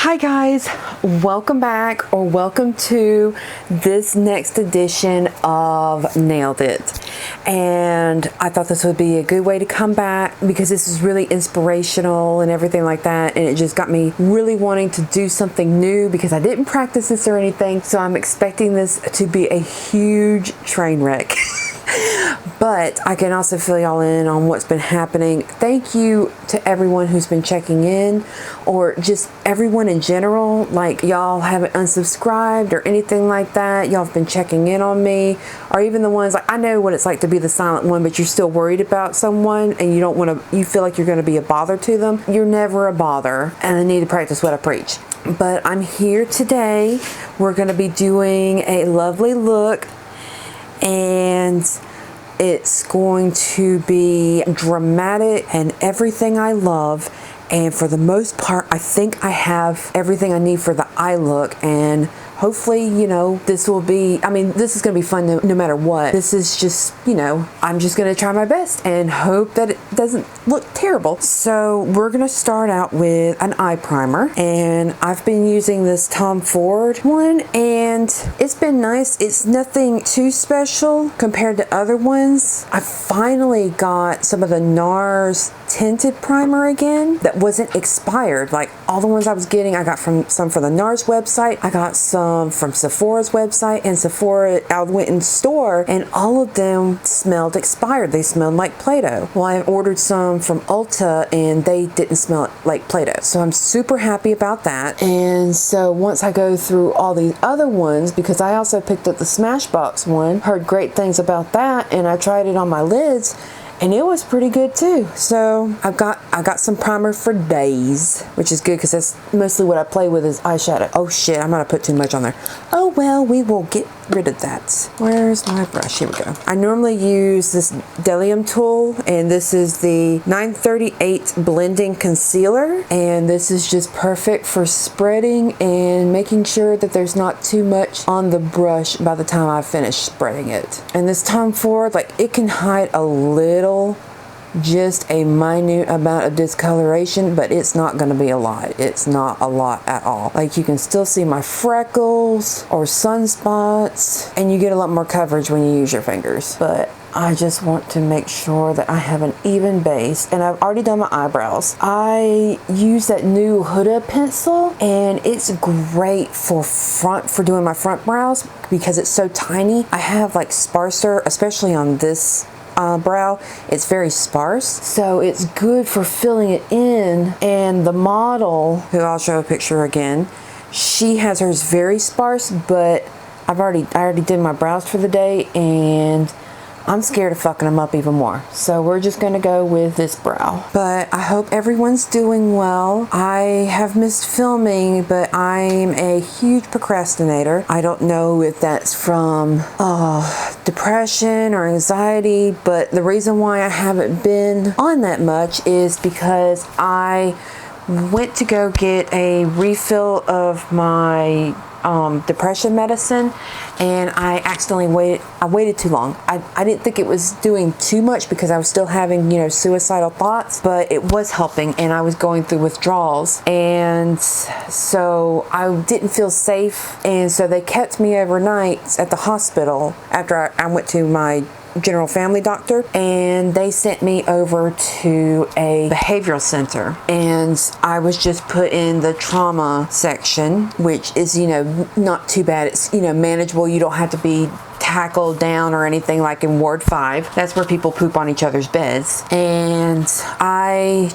Hi guys, welcome back or welcome to this next edition of Nailed It. And I thought this would be a good way to come back because this is really inspirational and everything like that, and it just got me really wanting to do something new because I didn't practice this or anything, so I'm expecting this to be a huge train wreck. But I can also fill y'all in on what's been happening. Thank you to everyone who's been checking in, or just everyone in general. Like, y'all haven't unsubscribed or anything like that. Y'all have been checking in on me, or even the ones like, I know what it's like to be the silent one, but you're still worried about someone and you don't want to, you feel like you're going to be a bother to them. You're never a bother, and I need to practice what I preach. But I'm here today. We're going to be doing a lovely look, and it's going to be dramatic and everything I love. And for the most part, I think I have everything I need for the eye look. And hopefully, you know, this will be, I mean, this is going to be fun no matter what. This is just, you know, I'm just going to try my best and hope that it doesn't look terrible. So we're going to start out with an eye primer. And I've been using this Tom Ford one, and it's been nice. It's nothing too special compared to other ones. I finally got some of the NARS tinted primer again that wasn't expired. Like, all the ones I was getting, I got from some from the NARS website. I got some from Sephora's website, and Sephora, I went in store and all of them smelled expired. They smelled like Play-Doh. Well, I ordered some from Ulta and they didn't smell like Play-Doh. So I'm super happy about that. And so once I go through all these other ones, because I also picked up the Smashbox one, heard great things about that, and I tried it on my lids, and it was pretty good too. So I got some primer for days, which is good because that's mostly what I play with is eyeshadow. Oh shit, I might have put too much on there. Oh well, we will get rid of that. Where's my brush? Here we go. I normally use this Delium tool, and this is the 938 blending concealer, and this is just perfect for spreading and making sure that there's not too much on the brush by the time I finish spreading it. And this Tom Ford, like, it can hide a little, just a minute amount of discoloration, but it's not going to be a lot. It's not a lot at all. Like, you can still see my freckles or sunspots, and you get a lot more coverage when you use your fingers. But I just want to make sure that I have an even base, and I've already done my eyebrows. I use that new Huda pencil, and it's great for doing my front brows because it's so tiny. I have like sparser, especially on this brow, it's very sparse, so it's good for filling it in. And the model, who I'll show a picture again, she has hers very sparse, but I already did my brows for the day, and I'm scared of fucking them up even more. So we're just going to go with this brow. But I hope everyone's doing well. I have missed filming, but I'm a huge procrastinator. I don't know if that's from depression or anxiety, but the reason why I haven't been on that much is because I went to go get a refill of my depression medicine, and I accidentally waited too long. I didn't think it was doing too much because I was still having, you know, suicidal thoughts, but it was helping, and I was going through withdrawals, and so I didn't feel safe, and so they kept me overnight at the hospital after I went to my general family doctor, and they sent me over to a behavioral center, and I was just put in the trauma section, which is, you know, not too bad. It's, you know, manageable. You don't have to be tackled down or anything like in Ward 5. That's where people poop on each other's beds. And I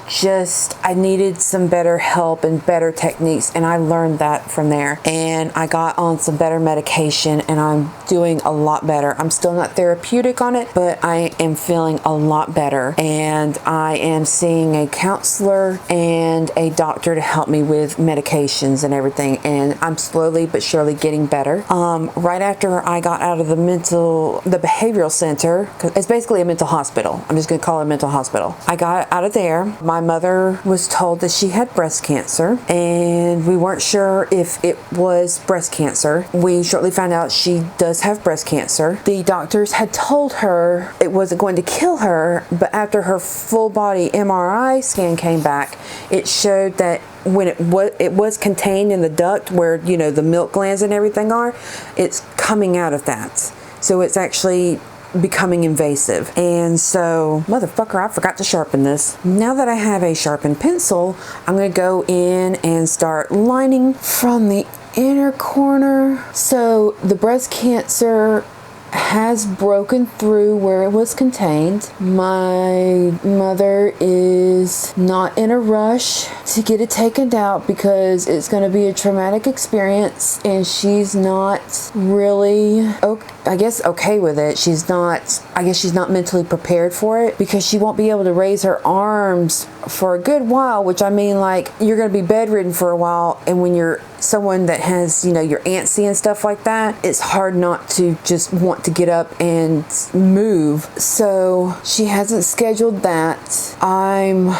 needed some better help and better techniques, and I learned that from there. And I got on some better medication, and I'm doing a lot better. I'm still not therapeutic on it, but I am feeling a lot better. And I am seeing a counselor and a doctor to help me with medications and everything. And I'm slowly but surely getting better. Right after I got out of the behavioral center, 'cause it's basically a mental hospital. I'm just going to call it a mental hospital. I got out of there. My mother was told that she had breast cancer, and we weren't sure if it was breast cancer. We shortly found out she does have breast cancer. The doctors had told her it wasn't going to kill her, but after her full body MRI scan came back, it showed that when it was contained in the duct where, you know, the milk glands and everything are, it's coming out of that. So it's actually becoming invasive. And so, motherfucker, I forgot to sharpen this. Now that I have a sharpened pencil, I'm going to go in and start lining from the inner corner. So the breast cancer has broken through where it was contained. My mother is not in a rush to get it taken out because it's going to be a traumatic experience, and she's not really okay with it. She's not mentally prepared for it because she won't be able to raise her arms for a good while, which I mean, like, you're going to be bedridden for a while, and when you're someone that has, you know, you're antsy and stuff like that, it's hard not to just want to get up and move. So she hasn't scheduled that. I'm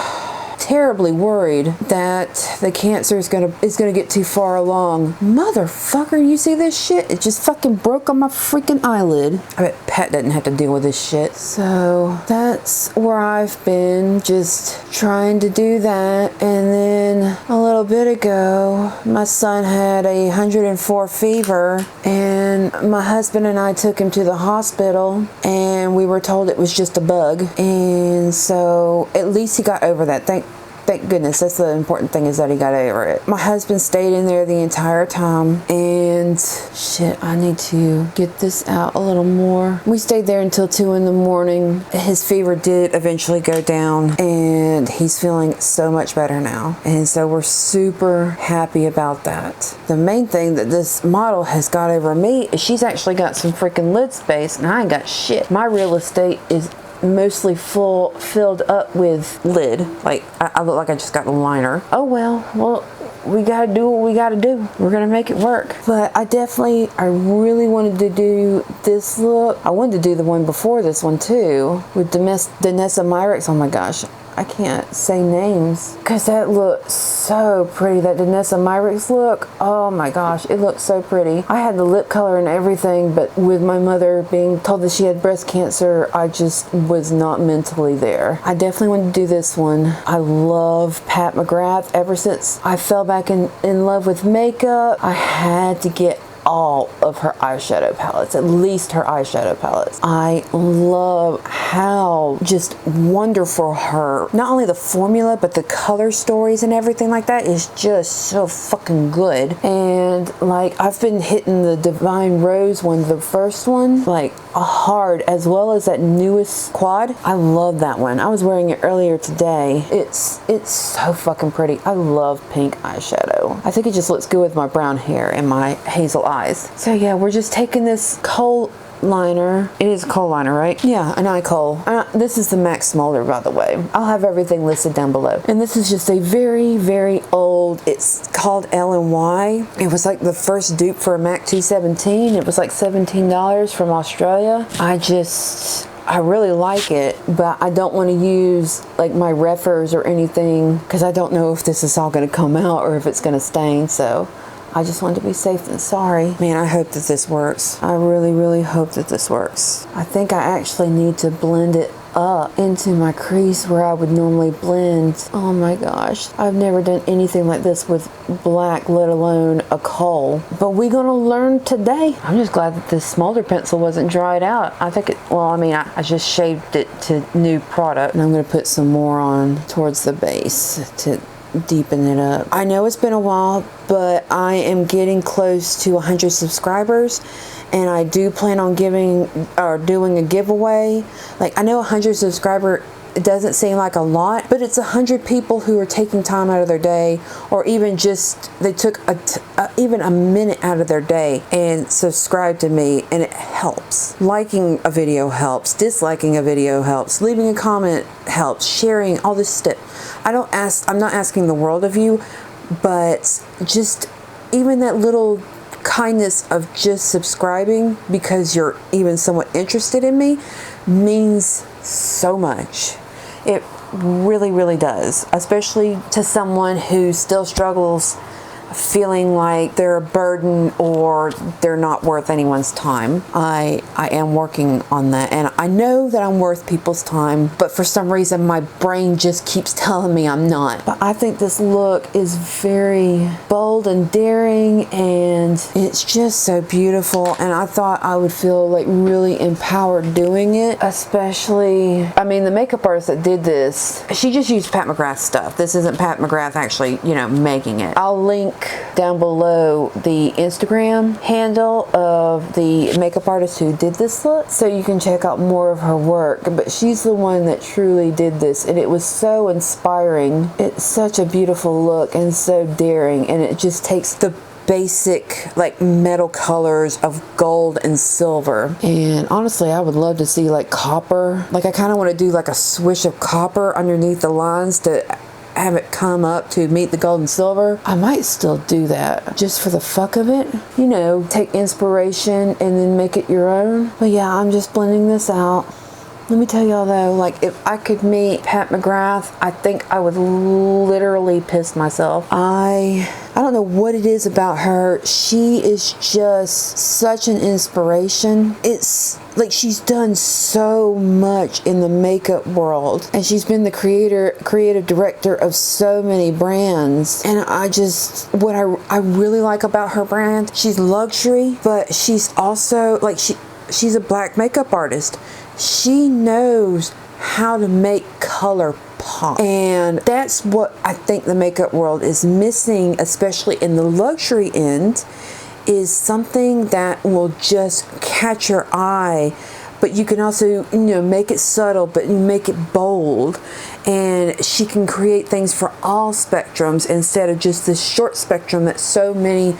terribly worried that the cancer is gonna get too far along. Motherfucker, you see this shit? It just fucking broke on my freaking eyelid. I bet Pat doesn't have to deal with this shit. So that's where I've been, just trying to do that. And then a little bit ago, my son had 104 fever, and my husband and I took him to the hospital, and we were told it was just a bug. And so at least he got over that. Thank goodness. That's the important thing, is that he got over it. My husband stayed in there the entire time, and shit, I need to get this out a little more. We stayed there until 2 in the morning. His fever did eventually go down, and he's feeling so much better now. And so we're super happy about that. The main thing that this model has got over me is she's actually got some freaking lid space, and I ain't got shit. My real estate is mostly filled up with lid. Like, I look like I just got a liner. Oh well, we gotta do what we gotta do. We're gonna make it work. But I really wanted to do this look. I wanted to do the one before this one too, with Danessa Myricks. Oh my gosh, I can't say names because that looks so pretty. That Danessa Myricks look, oh my gosh, it looks so pretty. I had the lip color and everything, but with my mother being told that she had breast cancer, I just was not mentally there. I definitely want to do this one. I love Pat McGrath. Ever since I fell back in love with makeup, I had to get all of her eyeshadow palettes, at least her eyeshadow palettes. I love how just wonderful her, not only the formula, but the color stories and everything like that is just so fucking good. And like, I've been hitting the Divine Rose one, the first one, like hard, as well as that newest quad. I love that one. I was wearing it earlier today. It's so fucking pretty. I love pink eyeshadow. I think it just looks good with my brown hair and my hazel eyes. So yeah, we're just taking this kohl liner. It is a kohl liner, right? Yeah, an eye kohl. This is the MAC Smolder, by the way. I'll have everything listed down below. And this is just a very, very old, it's called L&Y. It was like the first dupe for a MAC 217. It was like $17 from Australia. I really like it, but I don't want to use like my Refers or anything because I don't know if this is all going to come out or if it's going to stain. So I just wanted to be safe than sorry. Man, I hope that this works. I really, really hope that this works. I think I actually need to blend it up into my crease where I would normally blend. Oh my gosh. I've never done anything like this with black, let alone a kohl. But we're gonna learn today. I'm just glad that this smolder pencil wasn't dried out. I think I just shaved it to new product. And I'm gonna put some more on towards the base to deepen it up. I know it's been a while, but I am getting close to 100 subscribers, and I do plan on doing a giveaway. Like, I know 100 subscriber, it doesn't seem like a lot, but it's 100 people who are taking time out of their day, or even just they took even a minute out of their day and subscribe to me, and it helps. Liking a video helps, disliking a video helps, leaving a comment helps, sharing, all this stuff. I'm not asking the world of you, but just even that little kindness of just subscribing because you're even somewhat interested in me means so much. It really, really does, especially to someone who still struggles feeling like they're a burden or they're not worth anyone's time. I am working on that, and I know that I'm worth people's time, but for some reason my brain just keeps telling me I'm not. But I think this look is very bold and daring, and it's just so beautiful, and I thought I would feel like really empowered doing it. Especially, I mean, the makeup artist that did this, she just used Pat McGrath stuff. This isn't Pat McGrath actually, you know, making it. I'll link down below the Instagram handle of the makeup artist who did this look, so you can check out more of her work. But she's the one that truly did this, and it was so inspiring. It's such a beautiful look and so daring, and it just takes the basic like metal colors of gold and silver, and honestly I would love to see like copper. Like I kind of want to do like a swish of copper underneath the lines to have it come up to meet the gold and silver. I might still do that just for the fuck of it, you know, take inspiration and then make it your own. But yeah, I'm just blending this out. Let me tell y'all though, like if I could meet Pat McGrath, I think I would literally piss myself. I don't know what it is about her. She is just such an inspiration. It's like she's done so much in the makeup world, and she's been the creative director of so many brands. And what I really like about her brand, she's luxury, but she's also like she's a black makeup artist. She knows how to make color pop, and that's what I think the makeup world is missing, especially in the luxury end, is something that will just catch your eye, but you can also, you know, make it subtle, but you make it bold. And she can create things for all spectrums instead of just this short spectrum that so many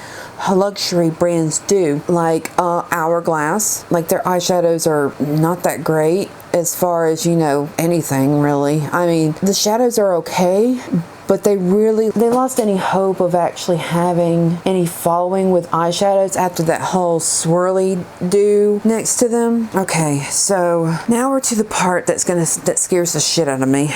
luxury brands do. Like Hourglass, like their eyeshadows are not that great as far as, you know, anything really. I mean, the shadows are okay, but they lost any hope of actually having any following with eyeshadows after that whole swirly do next to them. Okay, so now we're to the part that scares the shit out of me.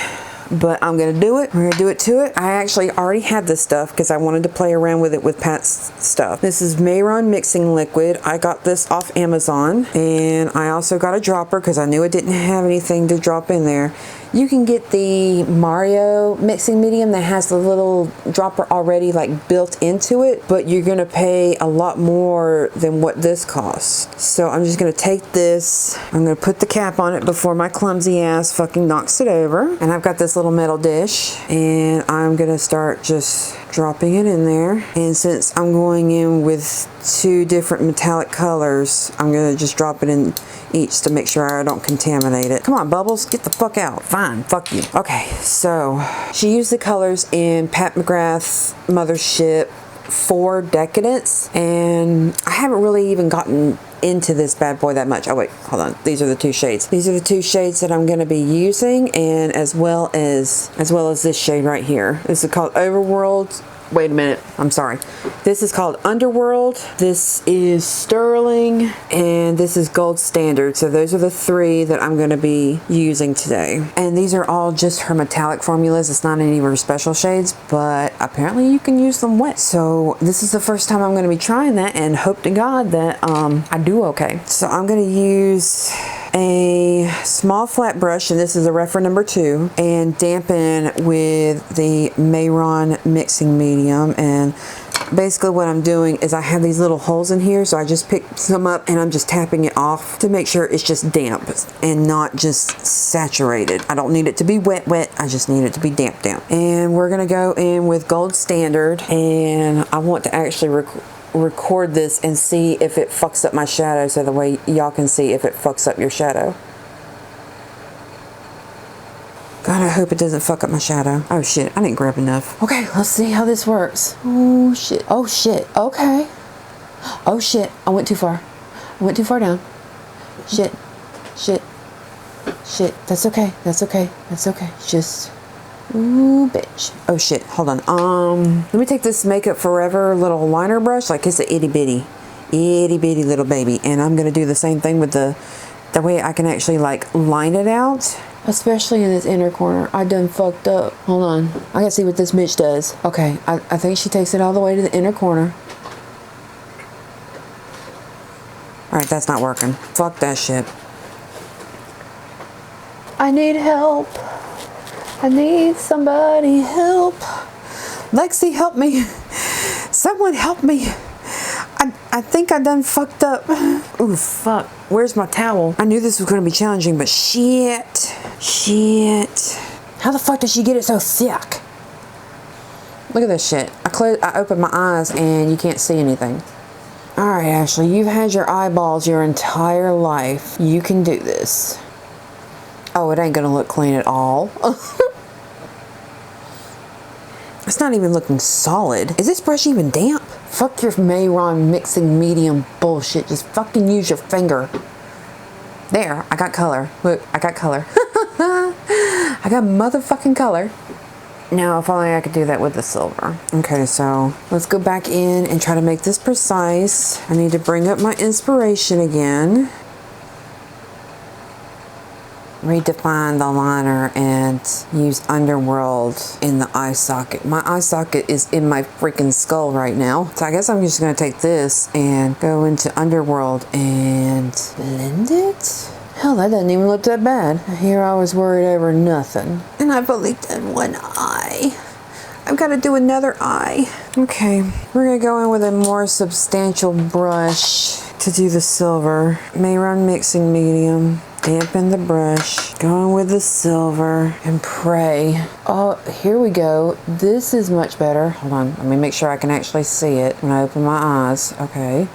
But I'm gonna do it. We're gonna do it to it. I actually already had this stuff because I wanted to play around with it with Pat's stuff. This is Mayron mixing liquid. I got this off Amazon, and I also got a dropper because I knew it didn't have anything to drop in there. You can get the Mario mixing medium that has the little dropper already like built into it, but you're gonna pay a lot more than what this costs. So I'm just gonna take this, I'm gonna put the cap on it before my clumsy ass fucking knocks it over. And I've got this little metal dish, and I'm gonna start just dropping it in there. And since I'm going in with 2 different metallic colors, I'm gonna just drop it in each to make sure I don't contaminate it. Come on, Bubbles, get the fuck out. Fine, fuck you. Okay, so she used the colors in Pat McGrath's Mothership 4 Decadence, and I haven't really even gotten into this bad boy that much. Oh wait, hold on. These are the 2 shades. These are the 2 shades that I'm going to be using, and as well as this shade right here. This is called Overworld. Wait a minute, I'm sorry. This is called Underworld, this is Sterling, and this is Gold Standard. So those are the 3 that I'm gonna be using today. And these are all just her metallic formulas. It's not any of her special shades, but apparently you can use them wet. So this is the first time I'm gonna be trying that, and hope to God that I do okay. So I'm gonna use a small flat brush, and this is a Refer number 2, and dampen with the Mayron mixing medium. And basically what I'm doing is I have these little holes in here, so I just pick some up and I'm just tapping it off to make sure it's just damp and not just saturated. I don't need it to be wet, I just need it to be damp. And we're gonna go in with Gold Standard, and I want to actually record this and see if it fucks up my shadow, so the way y'all can see if it fucks up your shadow. God, I hope it doesn't fuck up my shadow. Oh shit, I didn't grab enough. Okay, let's see how this works. Oh shit, oh shit, okay. Oh shit, I went too far. I went too far down. Shit, shit, shit, that's okay, that's okay, that's okay. Just, ooh, bitch. Oh shit, hold on. Let me take this Makeup Forever little liner brush, like it's a itty bitty little baby. And I'm gonna do the same thing with the way I can actually like line it out. Especially in this inner corner. I done fucked up. Hold on. I gotta see what this bitch does. Okay, I think she takes it all the way to the inner corner. Alright, that's not working. Fuck that shit. I need help. I need somebody help. Lexi, help me. Someone help me. I think I done fucked up. Ooh, fuck. Where's my towel? I knew this was going to be challenging, but shit. Shit. How the fuck did she get it so thick? Look at this shit. I opened my eyes and you can't see anything. Alright, Ashley, you've had your eyeballs your entire life. You can do this. Oh, it ain't gonna look clean at all. It's not even looking solid. Is this brush even damp? Fuck your Mayron mixing medium bullshit. Just fucking use your finger. There, I got color. Look, I got color. I got motherfucking color. Now, if only I could do that with the silver. Okay, so let's go back in and try to make this precise. I need to bring up my inspiration again. Redefine the liner and use Underworld in the eye socket. My eye socket is in my freaking skull right now. So I guess I'm just gonna take this and go into Underworld and blend it. Hell, that doesn't even look that bad. Here I was worried over nothing. And I've only done one eye. I've got to do another eye. Okay, we're gonna go in with a more substantial brush to do the silver. Mayron mixing medium. Dampen the brush, going with the silver, and pray. Oh, here we go. This is much better. Hold on, let me make sure I can actually see it when I open my eyes. Okay.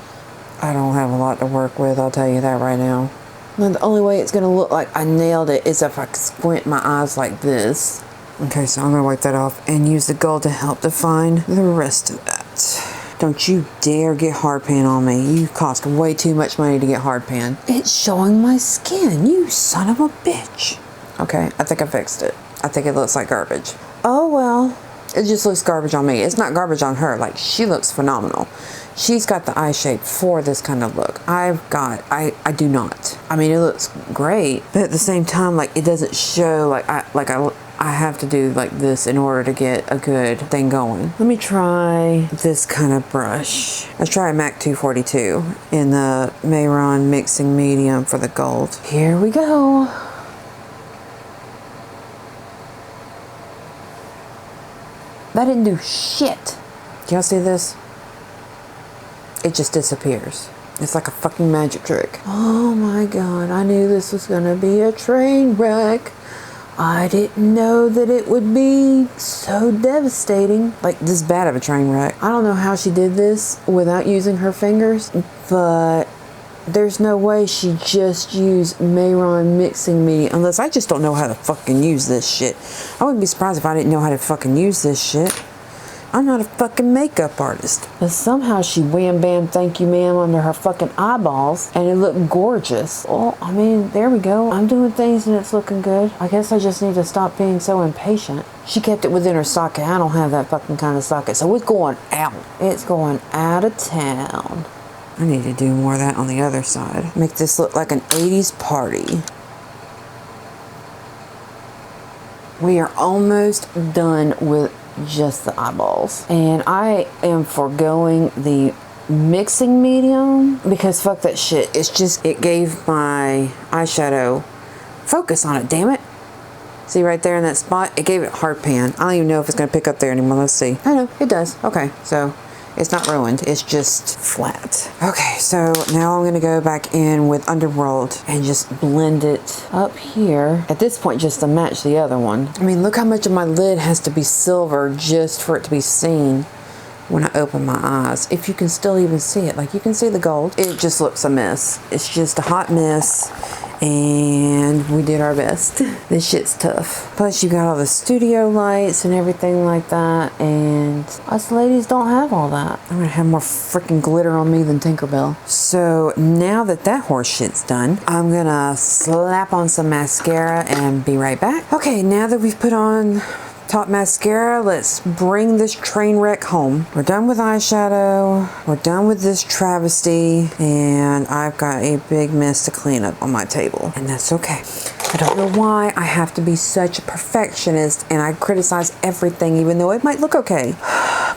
I don't have a lot to work with, I'll tell you that right now. Now, the only way it's gonna look like I nailed it is if I squint my eyes like this. Okay, so I'm gonna wipe that off and use the gold to help define the rest of that. Don't you dare get hard pan on me. You cost way too much money to get hard pan. It's showing my skin, you son of a bitch. Okay, I think I fixed it. I think it looks like garbage. Oh well, it just looks garbage on me. It's not garbage on her. Like, she looks phenomenal. She's got the eye shape for this kind of look. I do not. I mean, it looks great, but at the same time, like, it doesn't show I have to do like this in order to get a good thing going. Let me try this kind of brush. Let's try a MAC 242 in the Mayron mixing medium for the gold. Here we go. That didn't do shit. Can y'all see this? It just disappears. It's like a fucking magic trick. Oh my god, I knew this was gonna be a train wreck. I didn't know that it would be so devastating. Like, this bad of a train wreck. I don't know how she did this without using her fingers, but there's no way she just used Mayron mixing medium, unless I just don't know how to fucking use this shit. I wouldn't be surprised if I didn't know how to fucking use this shit. I'm not a fucking makeup artist. But somehow she wham bam thank you ma'am under her fucking eyeballs and it looked gorgeous. Well, I mean, there we go. I'm doing things and it's looking good. I guess I just need to stop being so impatient. She kept it within her socket. I don't have that fucking kind of socket. So it's going out. It's going out of town. I need to do more of that on the other side. Make this look like an 80s party. We are almost done with just the eyeballs, and I am foregoing the mixing medium because fuck that shit. It's just, it gave my eyeshadow focus on it, damn it. See right there in that spot, it gave it hard pan. I don't even know if it's gonna pick up there anymore. Let's see. I know it does. Okay, so it's not ruined, it's just flat. Okay, so now I'm gonna go back in with Underworld and just blend it up here. At this point, just to match the other one. I mean, look how much of my lid has to be silver just for it to be seen when I open my eyes. If you can still even see it, like you can see the gold. It just looks a mess. It's just a hot mess. And we did our best. This shit's tough. Plus you got all the studio lights and everything like that, and us ladies don't have all that. I'm gonna have more freaking glitter on me than Tinkerbell. So now that that horse shit's done, I'm gonna slap on some mascara and be right back. Okay, now that we've put on top mascara, let's bring this train wreck home. We're done with eyeshadow, we're done with this travesty, and I've got a big mess to clean up on my table, and that's okay. I don't know why I have to be such a perfectionist and I criticize everything even though it might look okay,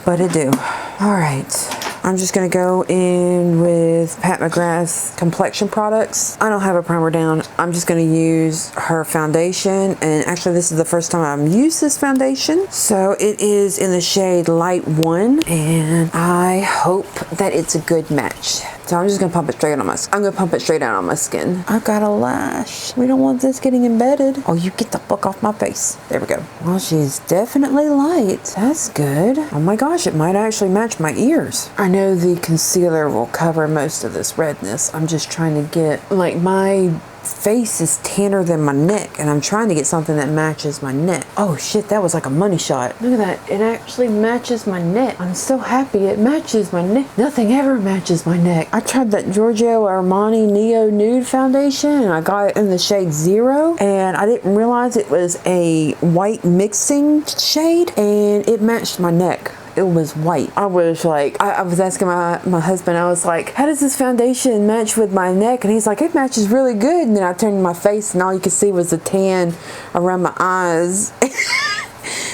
but it do. All right. I'm just going to go in with Pat McGrath's complexion products. I don't have a primer down. I'm just going to use her foundation. And actually, this is the first time I've used this foundation. So it is in the shade Light 1. And I hope that it's a good match. So I'm just going to pump it straight on my skin. I'm going to pump it straight out on my skin. I've got a lash. We don't want this getting embedded. Oh, you get the fuck off my face. There we go. Well, she's definitely light. That's good. Oh my gosh, it might actually match my ears. I know the concealer will cover most of this redness. I'm just trying to get, like, my face is tanner than my neck and I'm trying to get something that matches my neck. Oh shit, that was like a money shot. Look at that, it actually matches my neck. I'm so happy it matches my neck. Nothing ever matches my neck. I tried that Giorgio Armani Neo Nude foundation and I got it in the shade 0 and I didn't realize it was a white mixing shade and it matched my neck. It was white. I was like, I was asking my husband, I was like, how does this foundation match with my neck? And he's like, it matches really good. And then I turned my face and all you could see was the tan around my eyes.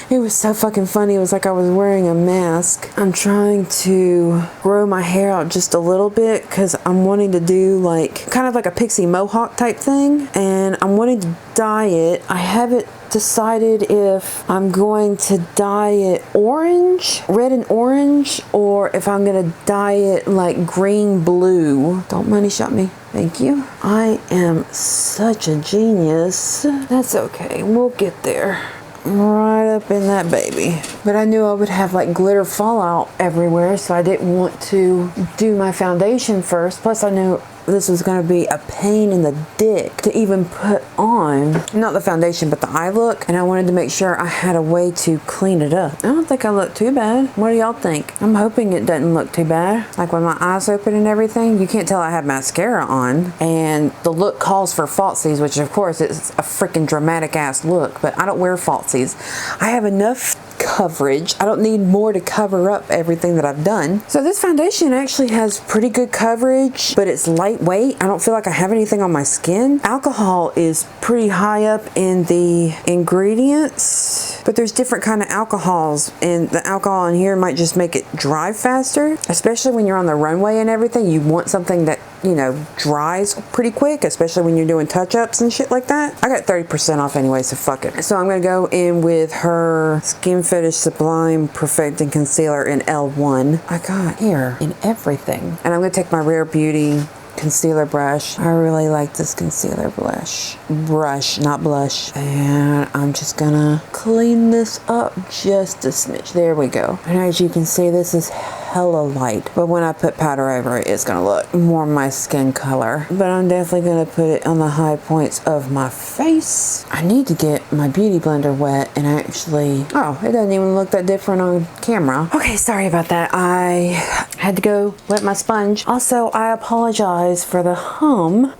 It was so fucking funny. It was like I was wearing a mask. I'm trying to grow my hair out just a little bit because I'm wanting to do like kind of like a pixie mohawk type thing. And I'm wanting to dye it. I haven't decided if I'm going to dye it orange, red and orange, or if I'm gonna dye it like green blue. Don't money shot me. Thank you. I am such a genius. That's okay. We'll get there. Right up in that baby. But I knew I would have like glitter fallout everywhere, so I didn't want to do my foundation first. Plus I knew this was going to be a pain in the dick to even put on, not the foundation but the eye look, and I wanted to make sure I had a way to clean it up. I don't think I look too bad. What do y'all think? I'm hoping it doesn't look too bad. Like when my eyes open and everything, you can't tell I have mascara on, and the look calls for falsies, which of course is a freaking dramatic ass look, but I don't wear falsies. I have enough coverage. I don't need more to cover up everything that I've done. So this foundation actually has pretty good coverage, but it's lightweight. I don't feel like I have anything on my skin. Alcohol is pretty high up in the ingredients, but there's different kind of alcohols, and the alcohol in here might just make it dry faster, especially when you're on the runway and everything. You want something that, you know, dries pretty quick, especially when you're doing touch-ups and shit like that. I got 30% off anyway, so fuck it. So I'm gonna go in with her Skin Fetish Sublime Perfecting Concealer in L1. I got here in everything. And I'm gonna take my Rare Beauty concealer brush. I really like this concealer brush, not blush. And I'm just gonna clean this up just a smidge. There we go. And as you can see, this is hella light, but when I put powder over it, it's gonna look more my skin color. But I'm definitely gonna put it on the high points of my face. I need to get my beauty blender wet and actually, oh, it doesn't even look that different on camera. Okay, sorry about that. I had to go wet my sponge. Also, I apologize for the hum.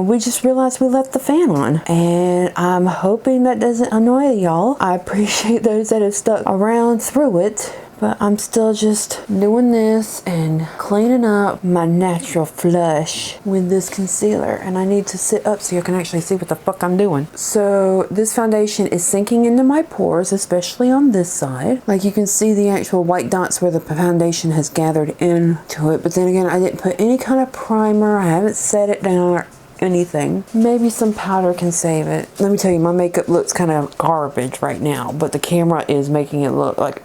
We just realized we left the fan on, and I'm hoping that doesn't annoy y'all. I appreciate those that have stuck around through it. But I'm still just doing this and cleaning up my natural flush with this concealer. And I need to sit up so you can actually see what the fuck I'm doing. So this foundation is sinking into my pores, especially on this side. Like you can see the actual white dots where the foundation has gathered into it. But then again, I didn't put any kind of primer. I haven't set it down or anything. Maybe some powder can save it. Let me tell you, my makeup looks kind of garbage right now, but the camera is making it look like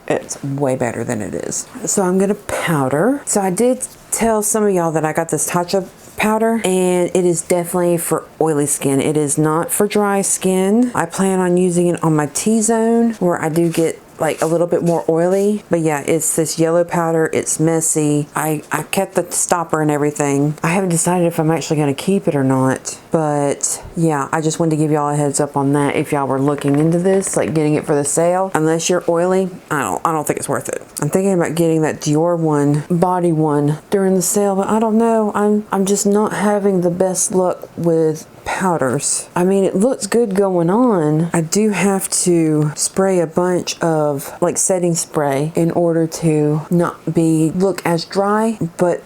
it's way better than it is. So I'm gonna powder. So I did tell some of y'all that I got this touch-up powder, and it is definitely for oily skin. It is not for dry skin. I plan on using it on my T-zone where I do get like a little bit more oily. But yeah, it's this yellow powder. It's messy. I kept the stopper and everything. I haven't decided if I'm actually going to keep it or not. But yeah, I just wanted to give y'all a heads up on that if y'all were looking into this, like getting it for the sale. Unless you're oily, I don't think it's worth it. I'm thinking about getting that Dior one, body one, during the sale, but I don't know. I'm just not having the best luck with powders. I mean, it looks good going on. I do have to spray a bunch of like setting spray in order to not look as dry, but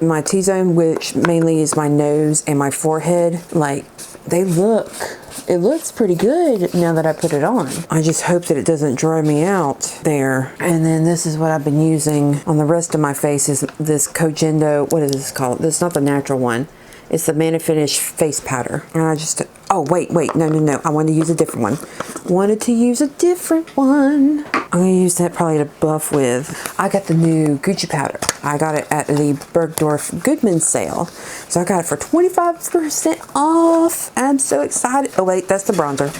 my T-zone, which mainly is my nose and my forehead, like it looks pretty good now that I put it on. I just hope that it doesn't dry me out there. And then this is what I've been using on the rest of my face, is this Kojendo, what is this called? This is not the natural one. It's the Manifinish face powder. And I just, oh wait, no. I wanted to use a different one. I'm gonna use that probably to buff with. I got the new Gucci powder. I got it at the Bergdorf Goodman sale. So I got it for 25% off. I'm so excited. Oh wait, that's the bronzer.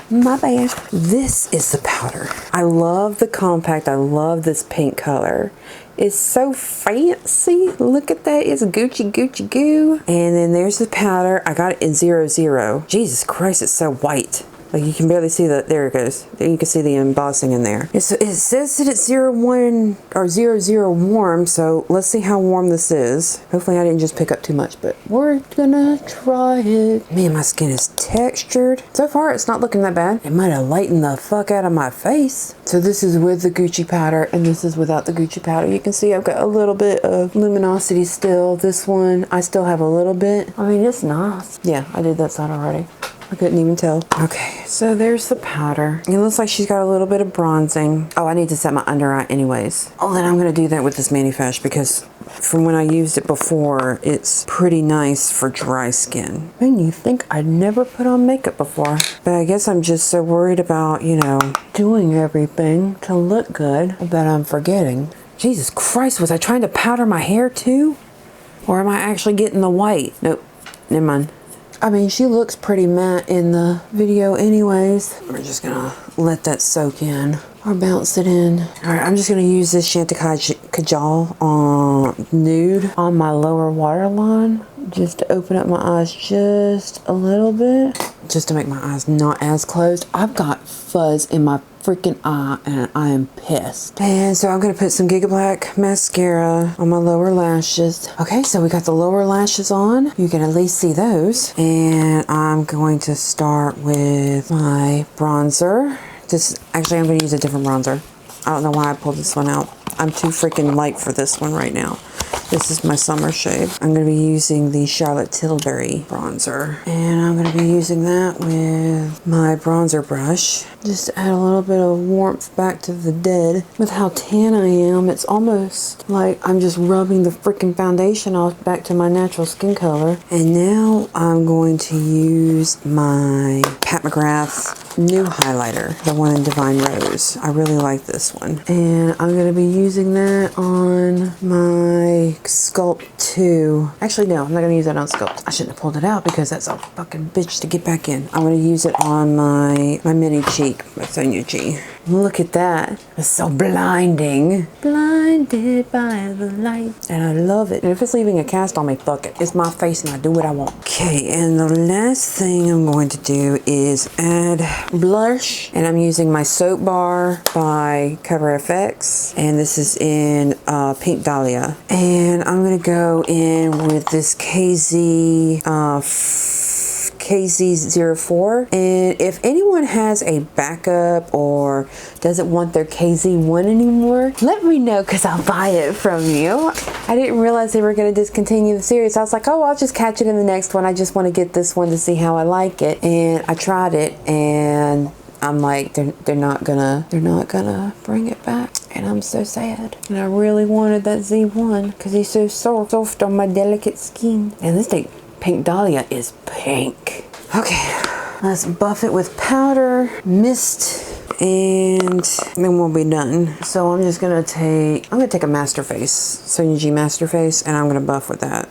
My bad. This is the powder. I love the compact. I love this pink color. It's so fancy. Look at that. It's Gucci goo. And then there's the powder. I got it in 00. Jesus Christ, it's so white. Like you can barely see the, there it goes. There you can see the embossing in there. It says that it's 01 or 00 warm, so let's see how warm this is. Hopefully I didn't just pick up too much, but we're gonna try it. Man, my skin is textured. So far it's not looking that bad. It might have lightened the fuck out of my face. So this is with the Gucci powder and this is without the Gucci powder. You can see I've got a little bit of luminosity still. This one, I still have a little bit. I mean, it's nice. Yeah, I did that side already. I couldn't even tell. Okay, so there's the powder. It looks like she's got a little bit of bronzing. Oh, I need to set my under eye anyways. Oh, then I'm gonna do that with this Manifinish because from when I used it before, it's pretty nice for dry skin. And you think I'd never put on makeup before. But I guess I'm just so worried about, you know, doing everything to look good that I'm forgetting. Jesus Christ, was I trying to powder my hair too? Or am I actually getting the white? Nope, never mind. I mean, she looks pretty matte in the video anyways. We're just gonna let that soak in or bounce it in. All right, I'm just gonna use this Chanticleer Kajal on nude on my lower waterline, just to open up my eyes just a little bit, just to make my eyes not as closed. I've got fuzz in my freaking eye and I am pissed. And so I'm gonna put some Giga Black mascara on my lower lashes. Okay, so we got the lower lashes on. You can at least see those. And I'm going to start with my bronzer. Actually, I'm gonna use a different bronzer. I don't know why I pulled this one out. I'm too freaking light for this one right now. This is my summer shade. I'm going to be using the Charlotte Tilbury bronzer. And I'm going to be using that with my bronzer brush. Just to add a little bit of warmth back to the dead. With how tan I am, it's almost like I'm just rubbing the freaking foundation off back to my natural skin color. And now I'm going to use my Pat McGrath new highlighter, the one in Divine Rose. I really like this one. And I'm going to be using that on my Sculpt 2. Actually, no, I'm not going to use that on Sculpt. I shouldn't have pulled it out because that's a fucking bitch to get back in. I'm going to use it on my mini cheek by Sonia G. Look at that. It's so blinding. Blinded by the light. And I love it. And if it's leaving a cast on me, fuck it. It's my face and I do what I want. Okay, and the last thing I'm going to do is add blush. And I'm using my Soap Bar by Cover FX. And this is in Pink Dahlia. And I'm going to go in with this KZ04, and if anyone has a backup or doesn't want their KZ1 anymore, let me know because I'll buy it from you. I didn't realize they were going to discontinue the series. I was like, oh, I'll just catch it in the next one. I just want to get this one to see how I like it. And I tried it and I'm like, they're not gonna bring it back. And I'm so sad. And I really wanted that Z1 because he's so soft on my delicate skin. And this thing, Pink Dahlia, is pink. Okay, let's buff it with powder, mist, and then we'll be done. So I'm just gonna take a Masterface, Sonia G Masterface, and I'm gonna buff with that.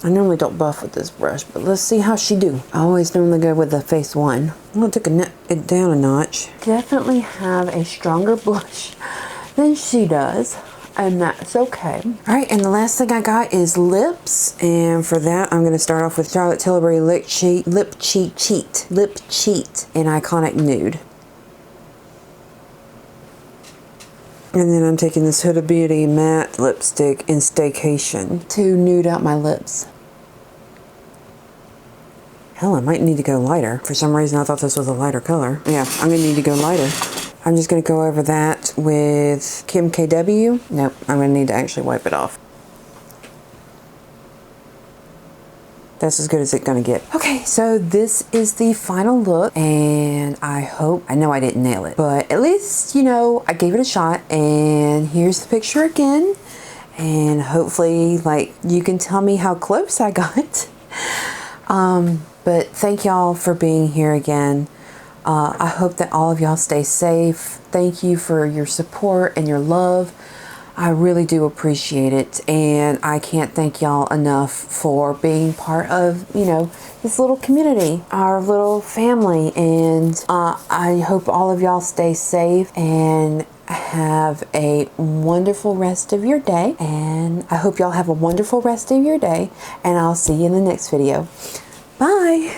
I normally don't buff with this brush, but let's see how she do. I always normally go with the face one. I'm gonna take it down a notch. Definitely have a stronger blush than she does. And that's okay. All right, and the last thing I got is lips. And for that, I'm going to start off with Charlotte Tilbury Lip Cheat in Iconic Nude. And then I'm taking this Huda Beauty matte lipstick in Staycation to nude out my lips. Hell, I might need to go lighter. For some reason, I thought this was a lighter color. Yeah, I'm gonna need to go lighter. I'm just gonna go over that with Kim KW. Nope, I'm gonna need to actually wipe it off. That's as good as it's gonna get. Okay, so this is the final look, and I know I didn't nail it, but at least, you know, I gave it a shot, and here's the picture again, and hopefully, like, you can tell me how close I got. But thank y'all for being here again. I hope that all of y'all stay safe. Thank you for your support and your love. I really do appreciate it, and I can't thank y'all enough for being part of, you know, this little community, our little family, and I hope all of y'all stay safe and have a wonderful rest of your day, and I hope y'all have a wonderful rest of your day, and I'll see you in the next video. Bye!